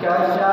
La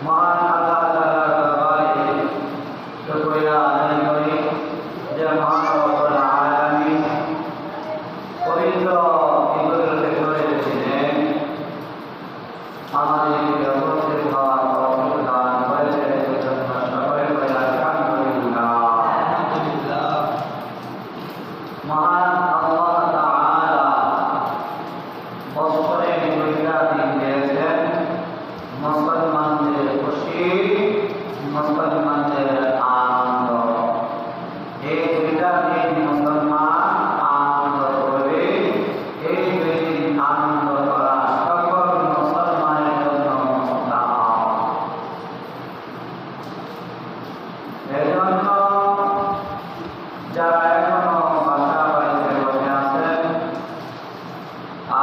মহান আল্লাহ তাআলার দরবারে শুকরিয়া আদায় করি যে মহান রব্বুল আলামিন পবিত্র ঈদুল ফিতরের দিনে আমাদেরকে উপস্থিত হওয়ার তৌফিক দান করেছেন এজন্য সকলে বলি আলহামদুলিল্লাহ। মহান আল্লাহ তাআলা বছরে দুইটা দিন দিয়েছেন, মুসলমানদের খুশি, মুসলমানদের আনন্দ। এই দুইটা দিন মুসলমান আনন্দ করবে। এই দুই দিন আনন্দ করা সকল মুসলমানের জন্য মুস্তাহাব। এজন্য যারা এখনো বাসা বাড়িতে বসে আছেন,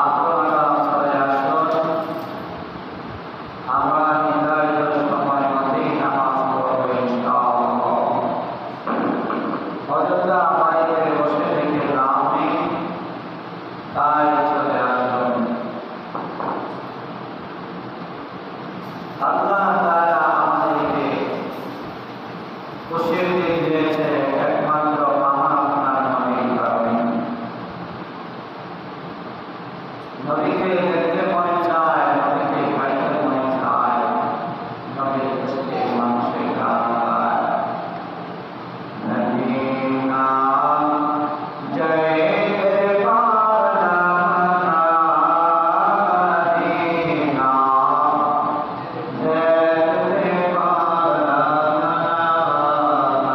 আপনারা চলে আসুন। আমরা নির্ধারিত সময় মতেই নামাজ পড়ব ইনশাআল্লাহ। অযথা বাড়িতে বসে থেকে লাভ নেই, তাই চলে আসুন। আল্লাহ তাআলা আমাদেরকে খুশির দিন দিয়েছে একমাত্র আমার আপনার নবীর কারণে। নবীকে দেখতে মনে চায়, নবীকে খাইতে মনে চায়, নবীর খুশিতে মানুষের গান গায়। নবীনা জয়তে পারলাম না, মদিনা যেতে পারলাম না,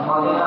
Mother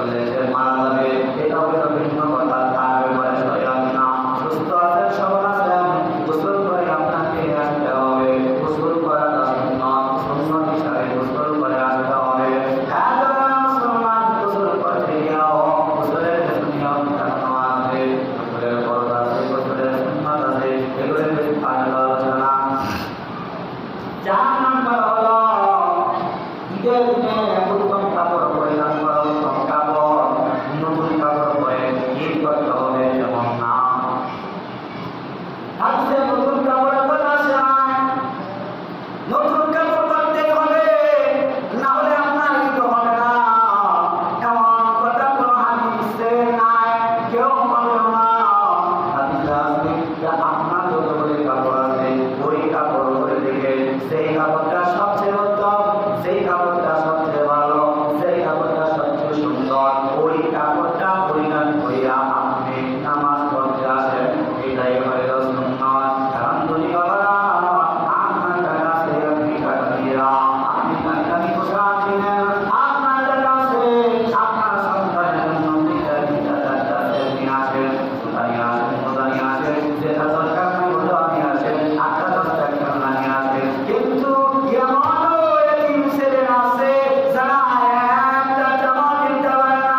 করলে সে মারা যাবে, এটা হলো ভিন্ন কথা। তার ব্যাপারে শরীয়ত না। সুস্থ আছেন, সবল আছেন, গোসল করে আপনাকে আসতে হবে। গোসল করাটা সুন্নাত, সুন্নাত হিসাবে গোসল করে আসতে হবে। হ্যাঁ যারা মুসলমান, গোসল করতে গিয়েও গোসলের কিছু নিয়ম কানুন আছে, গোসলের ফরজ আছে, গোসলের সুন্নাত আছে, এগুলোর বিস্তারিত আলোচনা। 4 নাম্বার হলো ঈদের দিনে উত্তম কাপড় পরিধান করা, উত্তম কাপড়, নতুন কাপড় পরে ঈদ করতে হবে যেমন না। আজকে নতুন কাপড়ের কথা আসে না, নতুন কাপড় পরতেই হবে, না হলে আপনার ঈদ হবে না। এমন কথা কোনো হাদিসে নাই, কেউ বলে না। হাদিসে আছে যে আপনার যতগুলি কাপড় আছে ওই কাপড় পরে দেখে সেই কাপড়টা সবচেয়ে উত্তম, সেই কাপড়টা সবচেয়ে ভালো, সেই কাপড়টা সবচেয়ে সুন্দর, ওই কাপড়টা পরিধান করিয়া আপনি নামাজ পড়তে আসেন। এটাই হইল সুন্নাত। কারণ যদি বাবারা আপনার টাকা আছে, আপনি টাকা দিয়ে আপনি টাকা পোশাক কিনেন, আপনার টাকা আছে, আপনার সন্তানের জন্য নিয়ে আসেন, সুতা নিয়ে আসেন, মোজা নিয়ে আসেন, যেটা দরকার নাই ওটা নিয়ে আসেন, 8-10টা খেলনা নিয়ে আসেন। কিন্তু এমনও এতিম ছেলে আছে যারা একটা জামা কিনতে পারে না,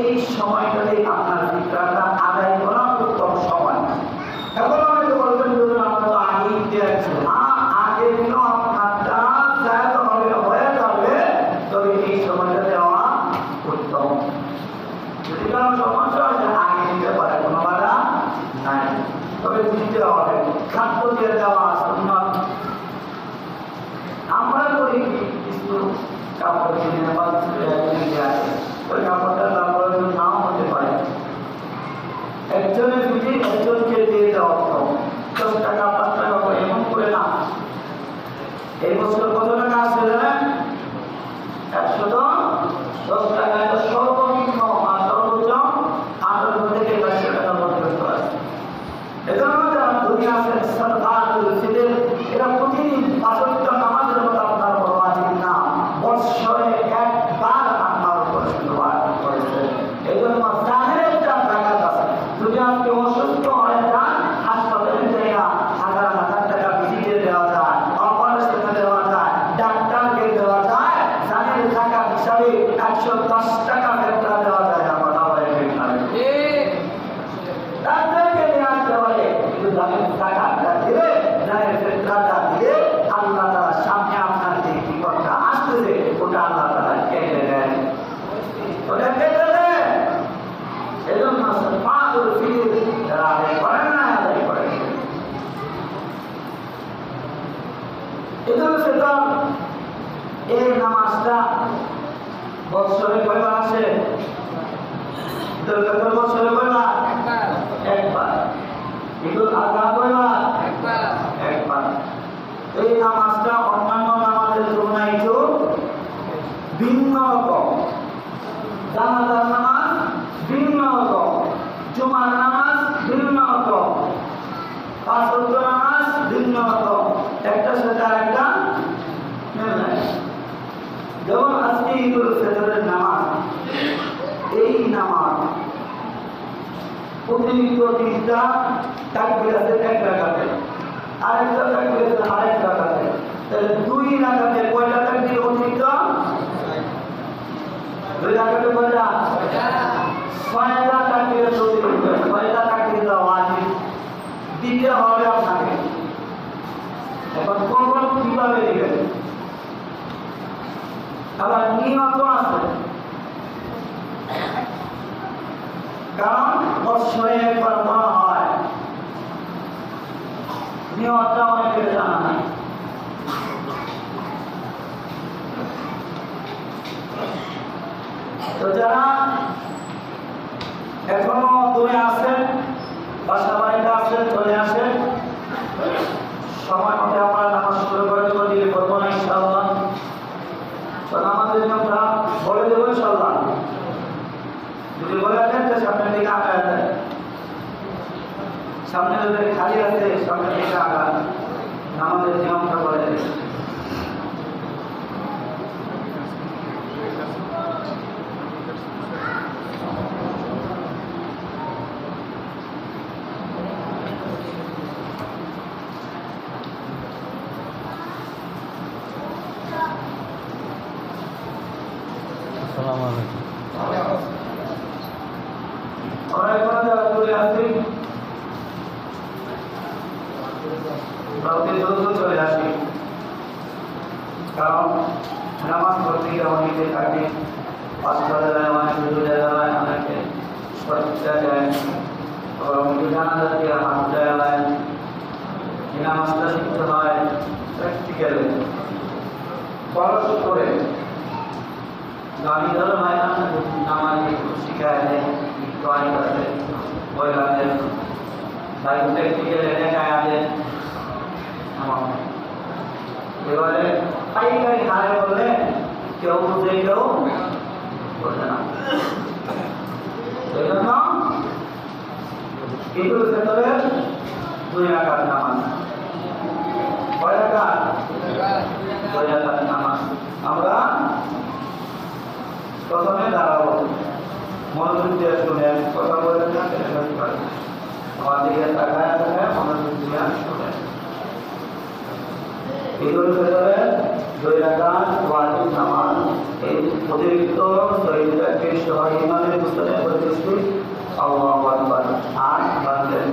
এই সময়টাতে আপনার ফিতরাটা আদায় করা উত্তম সময়। এখন আমাকে বলবেন ধরুন আমরা তো আগেই দিয়েছি, আগে দিনও আপনারটা জায়গা হবে হয়ে যাবে, তবে এই সময়টা দেওয়া উত্তম। যদি কারো সমস্যা হয় আগে দিতে পারে, কোনো বাধা নাই, তবে দিতে হবে। খাদ্য দিয়ে দেওয়া সুন্নাত। আমরা করি কিছু কাপড় কিনে বা ওই কাপড়টা তারপরে নাও হতে পারে, একজনের যদি একজনকে দিয়ে দেওয়া হতো 10 টাকা 5 টাকা করে এমন করে না। এই বছর কত টাকা আসছে জানেন? 110 টাকা, এটা সর্বনিম্ন, আর সর্বোচ্চ 18 থেকে 22 টাকার মধ্যে আছে। এজন্য যারা ধনী আছেন সাদকাতুল ফিতর, এটা প্রতিদিন 5 ওয়াক্ত নামাজের মতো আপনার উপর ওয়াজিব না, বৎসরে একবার আপনার উপর ওয়াজিব করেছে। এজন্য জাহেরের যা জাকাত আছে, যদি আপনি অসুস্থ হয়ে যান, হাসপাতালে যাইয়া হাজার হাজার টাকা ভিজিটে দেওয়া যায়, অপারেশনে দেওয়া যায়, ডাক্তারকে দেওয়া যায়, জাহেরের জাকাত হিসাবে 110 টাকা ফেতরা দেওয়া যায়। আমরা বলে ডাক্তারকে নিয়ে আসতে পারে, কিন্তু জাহেরের জাকাতটা দিলে, জাহেরের ফেতরাটা দিলে আল্লাহ তাআলার সামনে আপনার যে বিপদটা আসতেছে ওটা আল্লাহ তাআলা কেটে দেন, ওটা কেটে দেন। এজন্য সাদকাতুল ফিতর যারা আদায় করেন না, আদায় করেন। এজন্য সেটা এই নামাজটা বৎসরে কয়বার আসে? দুর্গাপুর বছরে কয়বার? একবার। ঈদুল আযহা কয়বার? একবার। এই নামাজটা অন্যান্য নামাজের তুলনায় একটু ভিন্ন রকম। জানাজার নামাজ ভিন্ন রকম, জুমার নামাজ ভিন্ন রকম, 5 ওয়াক্ত নামাজ ভিন্ন রকম, একটা সাথে আরেকটা মিল নাই। যেমন আজকে ঈদুল ফিতরের নামাজ, এই নামাজ অতিরিক্ত 3টা তাকবীর আছে 1 রাকাতে, আরেকটা তাকবীর আছে আরেক রাকাতে, তাহলে 2 রাকাতে কয়টা তাকবীর অতিরিক্ত? 2 রাকাতে কয়টা? 6টা তাকবীর অতিরিক্ত। 6টা তাকবীর দেওয়া ওয়াজিব, দিতে হবে আপনাকে। এখন কোন কিভাবে দিবেন? আবার নিয়ত আছে, কারণ বৎসরে একবার করা হয়, নিয়তটা অনেকের জানা নাই। তো যারা এখনো দূরে আছেন, বাসা বাড়িতে আছেন, চলে আসেন, সময় মতো আমরা নামাজ শুরু করে দেবো, দিয়ে করবো না ইনশাআল্লাহ। তো নামাজের নিয়মটা বলে দেবো ইনশাআল্লাহ। যদি বলে দেন তো সামনের দিকে আগায় দেন, সামনে যদি খালি আছে সামনের দিকে আগান, নামাজের নিয়মটা বলে দেন। আসসালামু আলাইকুম। চলে আসি, কারণ নামাজ পড়তে গিয়ে অনেকে থাকে, হসপিটালে যায়, অনেকে দূরে যায়, অনেকে সজ্জা যায়, আবার অনেকে জানাজা দিয়ে হাত যায়। এই নামাজটা শিখতে হয় প্র্যাকটিক্যালে, খরচ করে। আমি ধরো নামাজ শিখায় দেয়, ড্রয়িং আছে, বই আছে, তাই প্র্যাকটিক্যালে দেখায় দেয়। এবারে পাইকারি হারে বললে কেউ বুঝে কেউ বোঝে না। সেই জন্য ঈদুল ফিতরের 2 রাকাত নামাজ, কয় রাকাত? 2 রাকাত নামাজ। আমরা প্রথমে দাঁড়াবো, মনোযোগ দিয়ে শুনেন, কথা বলেন না, আমার দিকে তাকায় মনোযোগ দিয়ে শুনেন। ঈদুল ফিতরের 2 রাকাত ওয়াজিব নামাজ এই অতিরিক্ত শহীদ তাকবীর সহ ইমামের মুসল্লি প্রতিষ্ঠিত আল্লাহু আকবার আর বান্দেন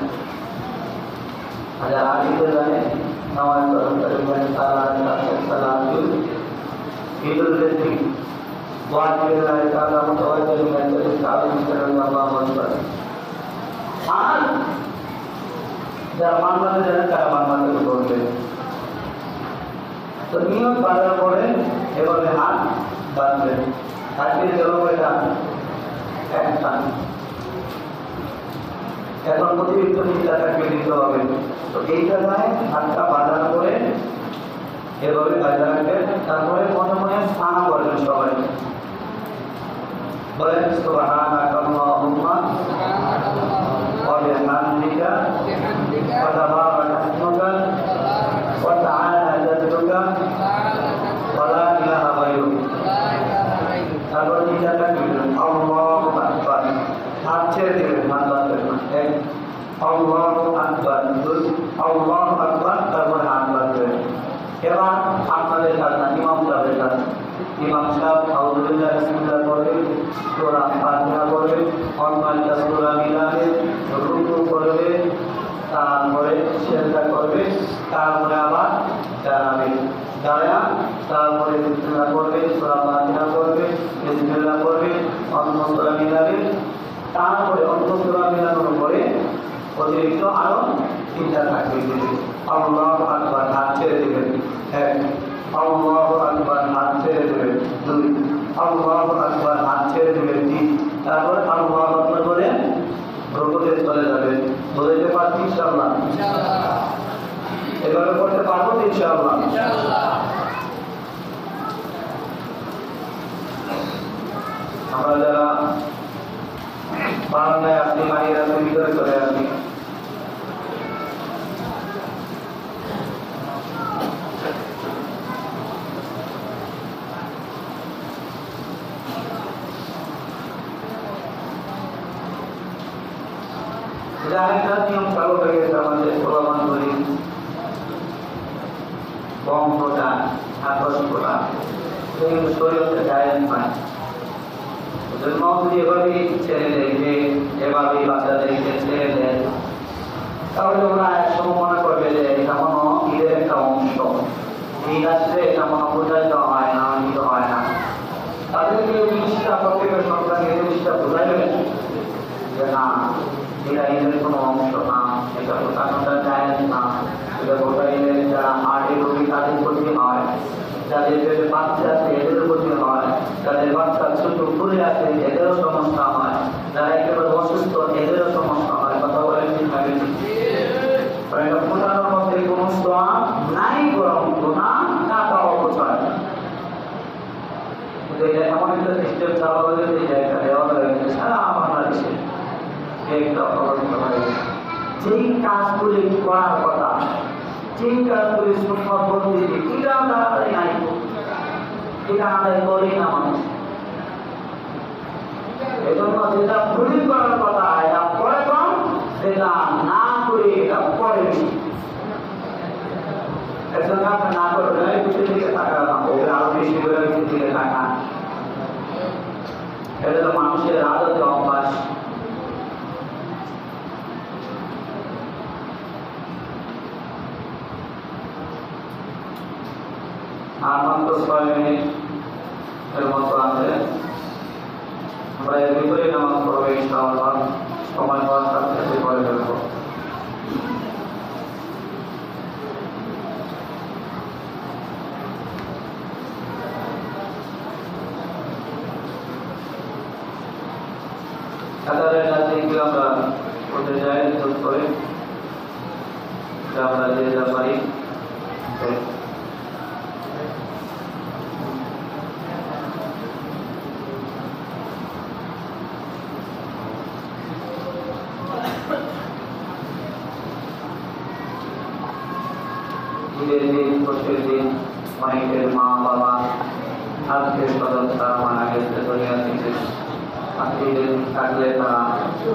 আজ আগে জানে নামাজ পড়তে সালাম ঈদুল ফিতর ওয়াজিব তাআলা মুতাওয়াজ্জিহ মেনে সালাম আল্লাহু আকবার আর যারা মানবাতে জানেন তারা মানবাতে করবে তো নিয়ত বাঁধার পরে এভাবে হাত বাঁধবেন হাতকে জলবায়ুটা এক টান এখন অতিরিক্ত চিন্তাটাকে দিতে হবে তো এই জায়গায় হাতটা বাঁধার পরে এভাবে বাঁধা রাখবেন তারপরে মনে মনে সানা বলবেন সবাই বলেন সুবহানাকা আল্লাহুম্মা ওয়া বিহামদিকা ওয়া তাবারাকা ইসমুকা ওয়া তাআলা জাদ্দুকা ওয়া লা ইলাহা গায়রুক তারপর নিজাটা দিবেন আল্লাহু আকবার হাত ছেড়ে দিবেন হাত বাঁধবেন না এক আল্লাহু আকবার দুই আল্লাহু আকবার তারপর হাত বাঁধবেন এবার আপনাদের কাজ না ইমাম সাহেবের কাজ ইমাম সাহেব আউযুবিল্লাহি বিসমিল্লাহ পড়বে সূরা ফাতিহা পড়বে অন্যান্য সূরা মিলাবে রুকু করবে তারপরে সিজদা করবে তারপরে আবার দাঁড়াবে দাঁড়া তারপরে বিসমিল্লাহ পড়বে সূরা ফাতিহা পড়বে বিসমিল্লাহ পড়বে অন্য সূরা মিলাবে তারপরে অন্য সূরা মিলানোর পরে অতিরিক্ত আরো চিন্তা থাকবে আল্লাহু আকবার হাত ছেড়ে দিবেন এক আল্লাহু আকবার হাত ছেড়ে দিবেন দুই আল্লাহু আকবার হাত ছেড়ে দিবেন তিন তারপর আল্লাহু আকবার বলে রুকুতে চলে যাবেন বলতে পারছি ইনশাআল্লাহ এভাবে করতে পারবো ইনশাআল্লাহ আমরা যারা বারান্দায় আপনি মাহিরা ভিতরে চলে আসি আরেকটা নিয়ম চালু হয়ে গেছে আমাদের প্রমাণ করি বম ফোটা আতস ফোটা এগুলো শরীরে জায়েজ নয় জন্ম যেভাবে ছেড়ে দেয় এভাবে বাচ্চাদেরকে ছেড়ে দেয় তাহলে ওরা একসময় মনে করবে যে এটা কোনো ঈদের একটা অংশ ঈদ আসলে এটা কোনো বোঝাইতে হয় না ঈদ হয় না তাদেরকে এই জিনিসটা প্রত্যেকের সন্তানকে এই জিনিসটা বোঝাইবেন যে না এটা ঈদের কোনো অংশ না এটা বোঝানোটা জায়েজ না এটা বোঝাইলে যারা হার্টের রোগী তাদের প্রতি হয় যাদের পেটে বাচ্চা আছে এদেরও প্রতি হয় যাদের বাচ্চা ছোট ফুলে আছে এদেরও সমস্যা হয় যারা একেবারে অসুস্থ এদেরও সমস্যা হয় কথা বলেন ঠিক থাকে এটা ফোটানোর মধ্যে কোনো সোয়াব নাই বরং গুনাহ টাকা অপচয় এটা এমন একটা সিস্টেম চালু হয়ে যে জায়গা দেওয়া হয়েছে সারা বাংলাদেশে একটা অবস্থা হয়ে যেই কাজগুলি করার কথা যেই কাজগুলি সুন্নত বলতে এটা তাড়াতাড়ি নাই এটা আদায় করেই না মানুষ এজন্য যেটা ভুল করার কথা এটা পরে কম সেটা না করে এটা পরে বেশি একজন আপনি না করবেন পিছন দিকে থাকা না ওটা আরো বেশি করে পিছন দিকে থাকা এটা তো মানুষের আদতে অভ্যাস আর মাত্র 6 মিনিট এর মতো আছে আমরা এর ভিতরে নামাজ পড়বো ইনশাআল্লাহ সময় পাওয়ার সাথে সাথে করে ফেলবো কাতারের নাজিকে আমরা করতে যাই যোগ করে আমরা যে যা পারি ঈদের দিন প্রত্যেক দিন অনেকের মা বাবা আত্মীয় স্বজন তারা মারা গেছে দুনিয়া থেকে আত্মীয় থাকলে তারা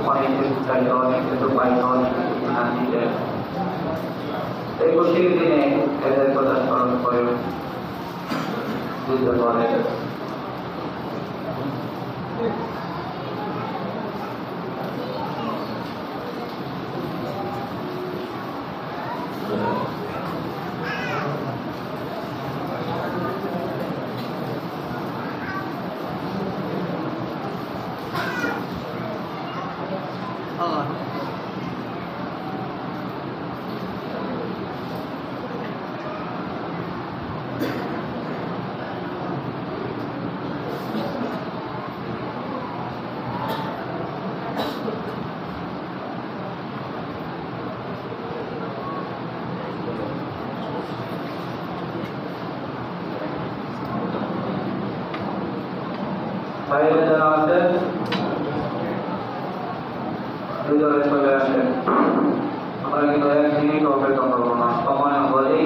অনেক কিছু চাইলে অনেক কিছু পাইলে অনেক কিছু না দিতে এই খুশির দিনে এদের কথা স্মরণ করে দিতে পারে। বাইরে যারা আছেন ভিতরে চলে আসেন। আমরা কিন্তু 1 মিনিট অপেক্ষা করবো না, সময় হলেই